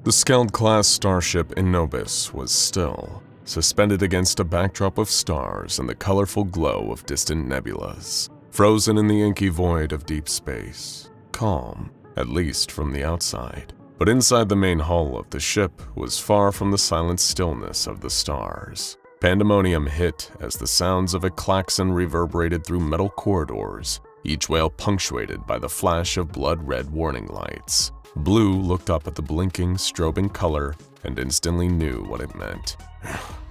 The Skeld-class starship Innersloth was still, suspended against a backdrop of stars and the colorful glow of distant nebulas, frozen in the inky void of deep space, calm, at least from the outside. But inside the main hull of the ship was far from the silent stillness of the stars. Pandemonium hit as the sounds of a klaxon reverberated through metal corridors, each wail punctuated by the flash of blood-red warning lights. Blue looked up at the blinking, strobing color and instantly knew what it meant.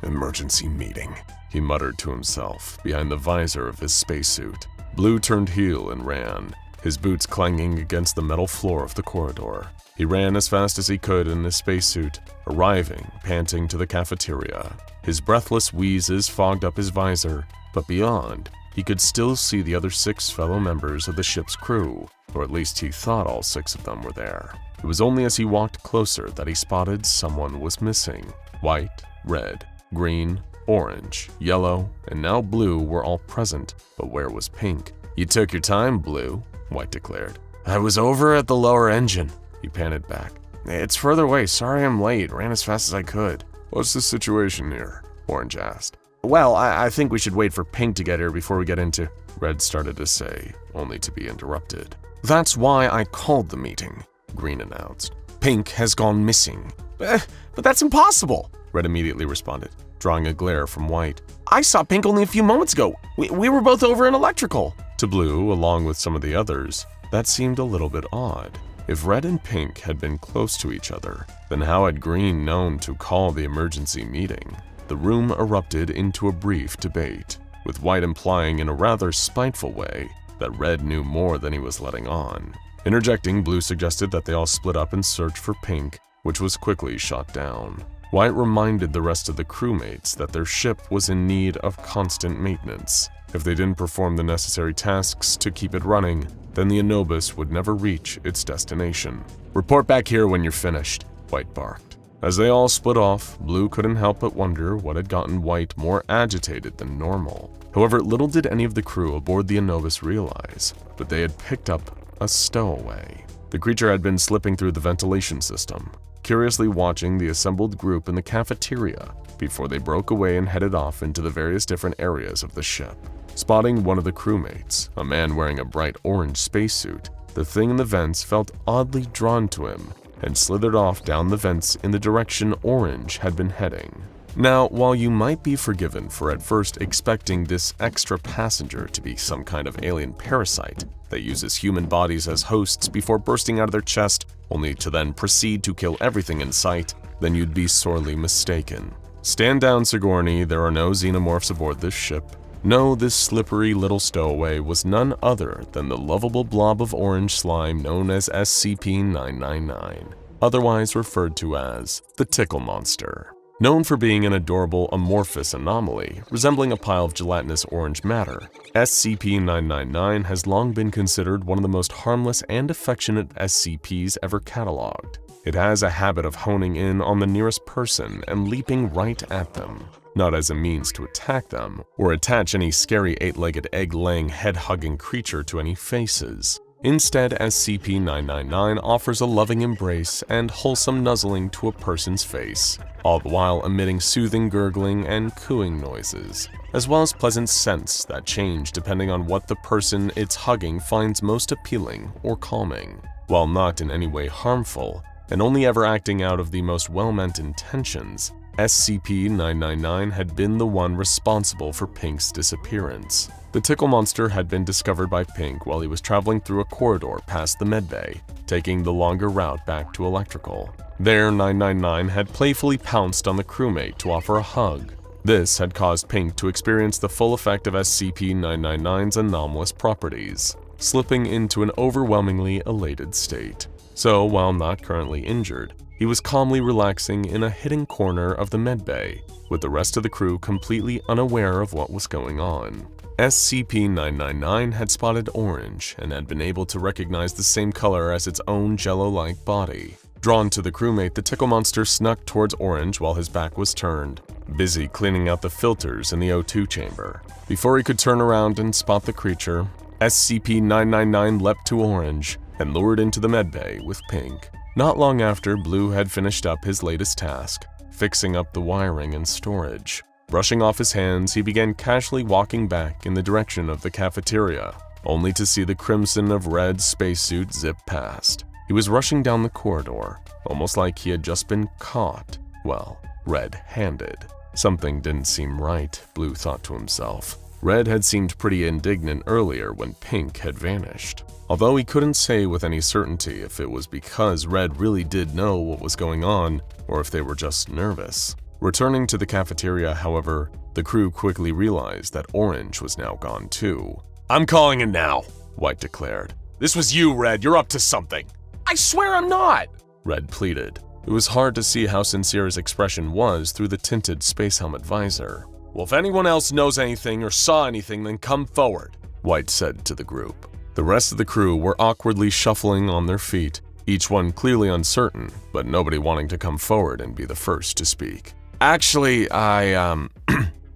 Emergency meeting, he muttered to himself behind the visor of his spacesuit. Blue turned heel and ran, his boots clanging against the metal floor of the corridor. He ran as fast as he could in his spacesuit, arriving, panting, to the cafeteria. His breathless wheezes fogged up his visor, but beyond, he could still see the other 6 fellow members of the ship's crew, or at least he thought all 6 of them were there. It was only as he walked closer that he spotted someone was missing. White, red, green, orange, yellow, and now blue were all present, but where was Pink? "You took your time, Blue," White declared. "I was over at the lower engine," he panted back. "It's further away, sorry I'm late, ran as fast as I could." "What's the situation here?" Orange asked. "Well, I think we should wait for Pink to get here before we get into," Red started to say, only to be interrupted. "That's why I called the meeting," Green announced. "Pink has gone missing." But that's impossible," Red immediately responded, drawing a glare from White. "I saw Pink only a few moments ago. We were both over in electrical." To Blue, along with some of the others, that seemed a little bit odd. If Red and Pink had been close to each other, then how had Green known to call the emergency meeting? The room erupted into a brief debate, with White implying in a rather spiteful way that Red knew more than he was letting on. Interjecting, Blue suggested that they all split up and search for Pink, which was quickly shot down. White reminded the rest of the crewmates that their ship was in need of constant maintenance. If they didn't perform the necessary tasks to keep it running, then the Anubis would never reach its destination. "Report back here when you're finished," White barked. As they all split off, Blue couldn't help but wonder what had gotten White more agitated than normal. However, little did any of the crew aboard the Anubis realize that they had picked up a stowaway. The creature had been slipping through the ventilation system, curiously watching the assembled group in the cafeteria before they broke away and headed off into the various different areas of the ship. Spotting one of the crewmates, a man wearing a bright orange spacesuit, the thing in the vents felt oddly drawn to him and slithered off down the vents in the direction Orange had been heading. Now, while you might be forgiven for at first expecting this extra passenger to be some kind of alien parasite that uses human bodies as hosts before bursting out of their chest, only to then proceed to kill everything in sight, then you'd be sorely mistaken. Stand down, Sigourney, there are no xenomorphs aboard this ship. No, this slippery little stowaway was none other than the lovable blob of orange slime known as SCP-999, otherwise referred to as the Tickle Monster. Known for being an adorable amorphous anomaly resembling a pile of gelatinous orange matter, SCP-999 has long been considered one of the most harmless and affectionate SCPs ever cataloged. It has a habit of honing in on the nearest person and leaping right at them, not as a means to attack them or attach any scary 8-legged egg-laying head-hugging creature to any faces. Instead, SCP-999 offers a loving embrace and wholesome nuzzling to a person's face, all the while emitting soothing gurgling and cooing noises, as well as pleasant scents that change depending on what the person it's hugging finds most appealing or calming. While not in any way harmful, and only ever acting out of the most well-meant intentions, SCP-999 had been the one responsible for Pink's disappearance. The Tickle Monster had been discovered by Pink while he was traveling through a corridor past the medbay, taking the longer route back to electrical. There, 999 had playfully pounced on the crewmate to offer a hug. This had caused Pink to experience the full effect of SCP-999's anomalous properties, slipping into an overwhelmingly elated state. So, while not currently injured, he was calmly relaxing in a hidden corner of the medbay, with the rest of the crew completely unaware of what was going on. SCP-999 had spotted Orange and had been able to recognize the same color as its own jello-like body. Drawn to the crewmate, the Tickle Monster snuck towards Orange while his back was turned, busy cleaning out the filters in the O2 chamber. Before he could turn around and spot the creature, SCP-999 leapt to Orange and lured into the medbay with Pink. Not long after, Blue had finished up his latest task, fixing up the wiring and storage. Brushing off his hands, he began casually walking back in the direction of the cafeteria, only to see the crimson of Red's spacesuit zip past. He was rushing down the corridor, almost like he had just been caught, well, red-handed. Something didn't seem right, Blue thought to himself. Red had seemed pretty indignant earlier when Pink had vanished, although he couldn't say with any certainty if it was because Red really did know what was going on or if they were just nervous. Returning to the cafeteria, however, the crew quickly realized that Orange was now gone too. "I'm calling it now," White declared. "This was you, Red. You're up to something." I swear I'm not! Red pleaded. It was hard to see how sincere his expression was through the tinted space helmet visor. "Well, if anyone else knows anything or saw anything, then come forward," White said to the group. The rest of the crew were awkwardly shuffling on their feet, each one clearly uncertain, but nobody wanting to come forward and be the first to speak. "Actually,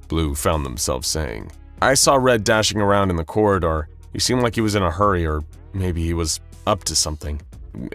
Blue found themselves saying. I saw Red dashing around in the corridor. He seemed like he was in a hurry, or maybe he was up to something.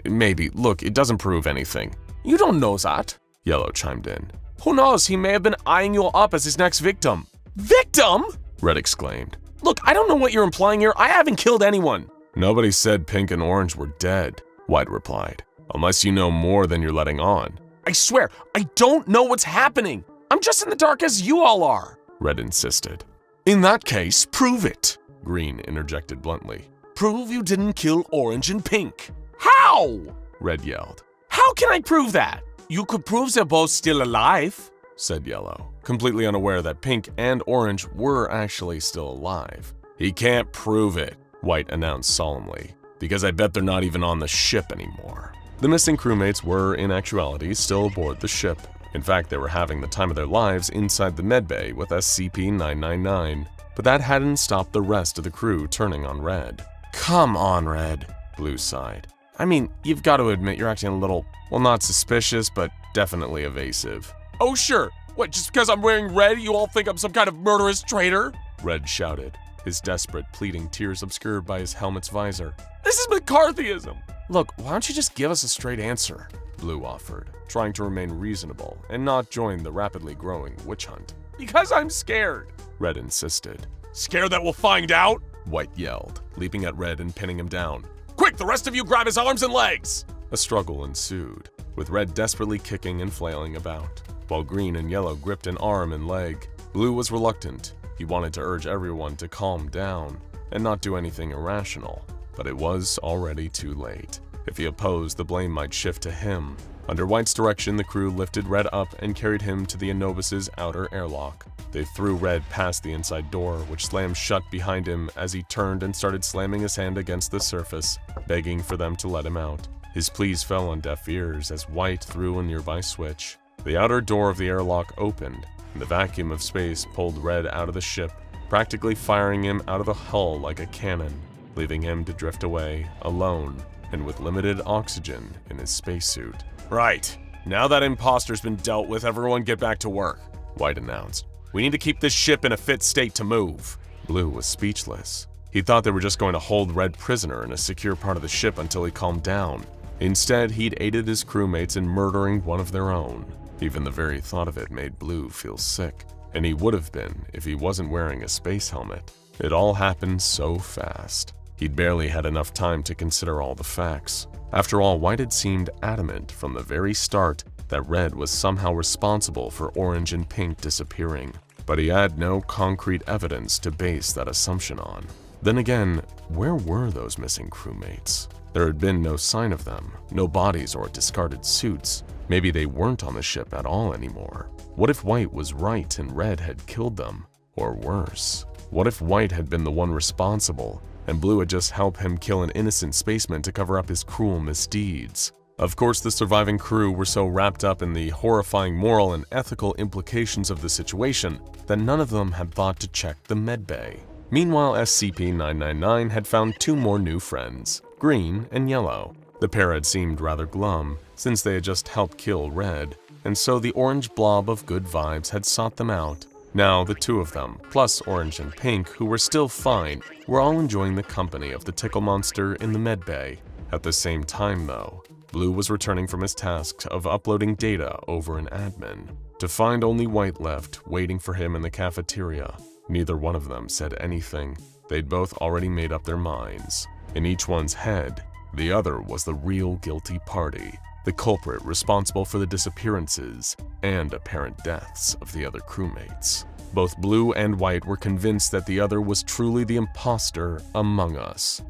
Maybe. Look, it doesn't prove anything." You don't know that. Yellow chimed in. "Who knows? He may have been eyeing you up as his next victim." Victim? Red exclaimed. "Look, I don't know what you're implying here. I haven't killed anyone." Nobody said Pink and Orange were dead, White replied. Unless you know more than you're letting on. "I swear, I don't know what's happening. I'm just in the dark as you all are," Red insisted. "In that case, prove it," Green interjected bluntly. "Prove you didn't kill Orange and Pink." How? Red yelled. "How can I prove that?" You could prove they're both still alive, said Yellow, completely unaware that Pink and Orange were actually still alive. "He can't prove it," White announced solemnly. "because I bet they're not even on the ship anymore." The missing crewmates were, in actuality, still aboard the ship. In fact, they were having the time of their lives inside the medbay with SCP-999, but that hadn't stopped the rest of the crew turning on Red. "Come on, Red," Blue sighed. "I mean, you've got to admit you're acting a little, well, not suspicious, but definitely evasive." Oh sure, what, just because I'm wearing red you all think I'm some kind of murderous traitor? Red shouted, his desperate, pleading tears obscured by his helmet's visor. This is McCarthyism! "Look, why don't you just give us a straight answer?" Blue offered, trying to remain reasonable and not join the rapidly growing witch hunt. Because I'm scared. Red insisted. "Scared that we'll find out?" White yelled, leaping at Red and pinning him down. "Quick, the rest of you grab his arms and legs!" A struggle ensued, with Red desperately kicking and flailing about, while Green and Yellow gripped an arm and leg. Blue was reluctant. He wanted to urge everyone to calm down and not do anything irrational, but it was already too late. If he opposed, the blame might shift to him. Under White's direction, the crew lifted Red up and carried him to the Anubis' outer airlock. They threw Red past the inside door, which slammed shut behind him as he turned and started slamming his hand against the surface, begging for them to let him out. His pleas fell on deaf ears as White threw a nearby switch. The outer door of the airlock opened, and the vacuum of space pulled Red out of the ship, practically firing him out of the hull like a cannon, leaving him to drift away, alone, and with limited oxygen in his spacesuit. "Right. Now that imposter's been dealt with, everyone get back to work," White announced. "We need to keep this ship in a fit state to move." Blue was speechless. He thought they were just going to hold Red prisoner in a secure part of the ship until he calmed down. Instead, he'd aided his crewmates in murdering one of their own. Even the very thought of it made Blue feel sick, and he would have been if he wasn't wearing a space helmet. It all happened so fast. He'd barely had enough time to consider all the facts. After all, White had seemed adamant from the very start that Red was somehow responsible for Orange and Pink disappearing, but he had no concrete evidence to base that assumption on. Then again, where were those missing crewmates? There had been no sign of them, no bodies or discarded suits. Maybe they weren't on the ship at all anymore. What if White was right and Red had killed them? Or worse, what if White had been the one responsible and Blue had just helped him kill an innocent spaceman to cover up his cruel misdeeds? Of course, the surviving crew were so wrapped up in the horrifying moral and ethical implications of the situation that none of them had thought to check the medbay. Meanwhile, SCP-999 had found two more new friends, Green and Yellow. The pair had seemed rather glum, since they had just helped kill Red, and so the orange blob of good vibes had sought them out. Now, the two of them, plus Orange and Pink, who were still fine, were all enjoying the company of the Tickle Monster in the medbay. At the same time, though, Blue was returning from his task of uploading data over an admin, to find only White left, waiting for him in the cafeteria. Neither one of them said anything. They'd both already made up their minds. In each one's head, the other was the real guilty party, the culprit responsible for the disappearances and apparent deaths of the other crewmates. Both Blue and White were convinced that the other was truly the imposter among us.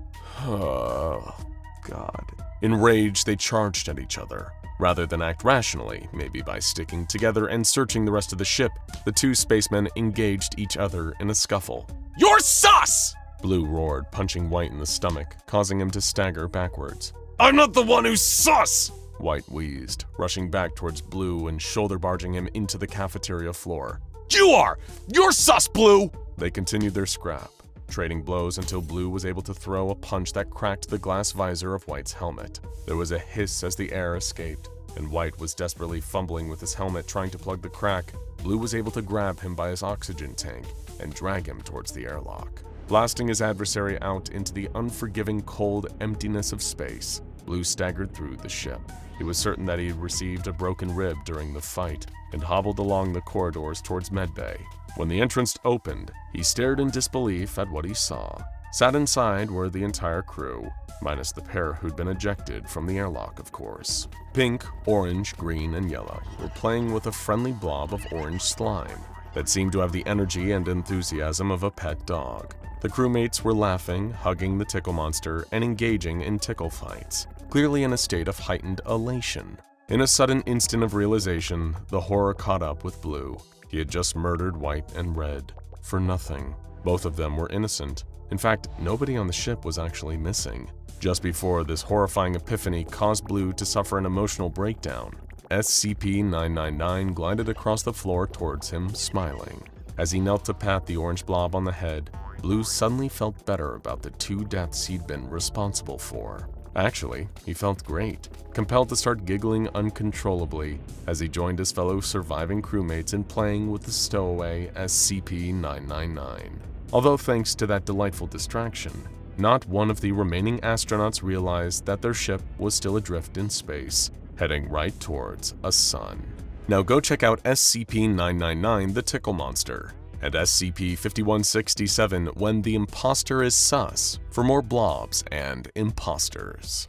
Oh, God. Enraged, they charged at each other. Rather than act rationally, maybe by sticking together and searching the rest of the ship, the two spacemen engaged each other in a scuffle. You're sus! Blue roared, punching White in the stomach, causing him to stagger backwards. I'm not the one who's sus! White wheezed, rushing back towards Blue and shoulder-barging him into the cafeteria floor. You are! You're sus, Blue! They continued their scrap, trading blows until Blue was able to throw a punch that cracked the glass visor of White's helmet. There was a hiss as the air escaped, and White was desperately fumbling with his helmet trying to plug the crack. Blue was able to grab him by his oxygen tank and drag him towards the airlock, blasting his adversary out into the unforgiving cold emptiness of space. Blue staggered through the ship. He was certain that he had received a broken rib during the fight and hobbled along the corridors towards medbay. When the entrance opened, he stared in disbelief at what he saw. Sat inside were the entire crew, minus the pair who'd been ejected from the airlock, of course. Pink, orange, green, and yellow were playing with a friendly blob of orange slime that seemed to have the energy and enthusiasm of a pet dog. The crewmates were laughing, hugging the Tickle Monster, and engaging in tickle fights, clearly in a state of heightened elation. In a sudden instant of realization, the horror caught up with Blue. He had just murdered White and Red, for nothing. Both of them were innocent. In fact, nobody on the ship was actually missing. Just before this horrifying epiphany caused Blue to suffer an emotional breakdown, SCP-999 glided across the floor towards him, smiling. As he knelt to pat the orange blob on the head, Blue suddenly felt better about the two deaths he'd been responsible for. Actually, he felt great, compelled to start giggling uncontrollably as he joined his fellow surviving crewmates in playing with the stowaway SCP-999. Although thanks to that delightful distraction, not one of the remaining astronauts realized that their ship was still adrift in space, heading right towards a sun. Now go check out SCP-999 the Tickle Monster, and SCP-5167 When the Imposter is Sus for more blobs and imposters.